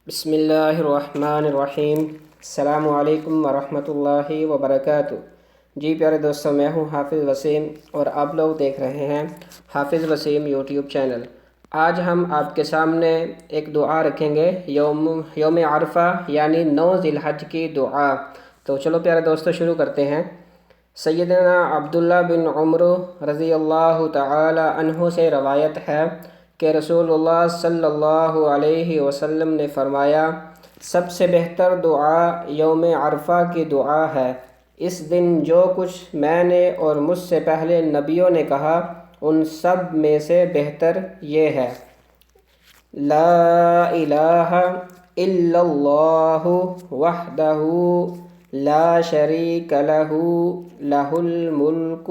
بسم اللہ الرحمن الرحیم۔ السلام علیکم ورحمۃ اللہ وبرکاتہ۔ جی پیارے دوستوں، میں ہوں حافظ وسیم اور آپ لوگ دیکھ رہے ہیں حافظ وسیم یوٹیوب چینل۔ آج ہم آپ کے سامنے ایک دعا رکھیں گے، یوم عرفہ یعنی 9 ذی الحج کی دعا۔ تو چلو پیارے دوستوں شروع کرتے ہیں۔ سیدنا عبداللہ بن عمر رضی اللہ تعالی عنہ سے روایت ہے کہ رسول اللہ صلی اللہ علیہ وسلم نے فرمایا، سب سے بہتر دعا یوم عرفہ کی دعا ہے۔ اس دن جو کچھ میں نے اور مجھ سے پہلے نبیوں نے کہا ان سب میں سے بہتر یہ ہے، لا الہ الا اللہ وحدہ لا شریک لہ لہ الملک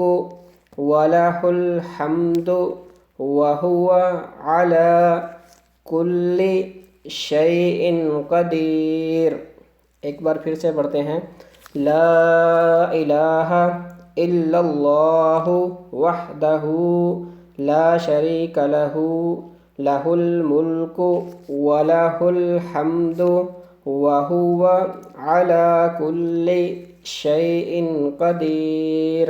ولہ الحمد وہو علی کل شیء قدیر۔ ایک بار پھر سے پڑھتے ہیں، لا الہ الا اللہ وحدہ لا شریک لہ لہ الملک ولہ الحمد وہو علی کل شیء قدیر۔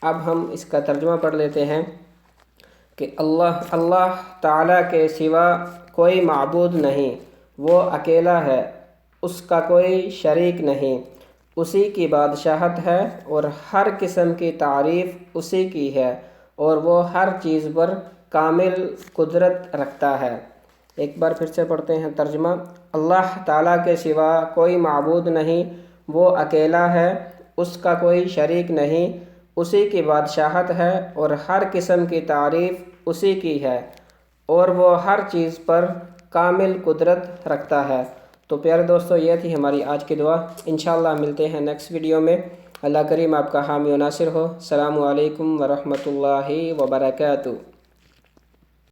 اب ہم اس کا ترجمہ پڑھ لیتے ہیں کہ اللہ تعالیٰ کے سوا کوئی معبود نہیں، وہ اکیلا ہے، اس کا کوئی شریک نہیں، اسی کی بادشاہت ہے اور ہر قسم کی تعریف اسی کی ہے، اور وہ ہر چیز پر کامل قدرت رکھتا ہے۔ ایک بار پھر سے پڑھتے ہیں ترجمہ۔ اللہ تعالیٰ کے سوا کوئی معبود نہیں، وہ اکیلا ہے، اس کا کوئی شریک نہیں، اسی کی بادشاہت ہے اور ہر قسم کی تعریف اسی کی ہے، اور وہ ہر چیز پر کامل قدرت رکھتا ہے۔ تو پیارے دوستو، یہ تھی ہماری آج کی دعا۔ انشاءاللہ ملتے ہیں نیکسٹ ویڈیو میں۔ اللہ کریم آپ کا حامی و ناصر ہو۔ السلام علیکم ورحمۃ اللہ وبرکاتہ۔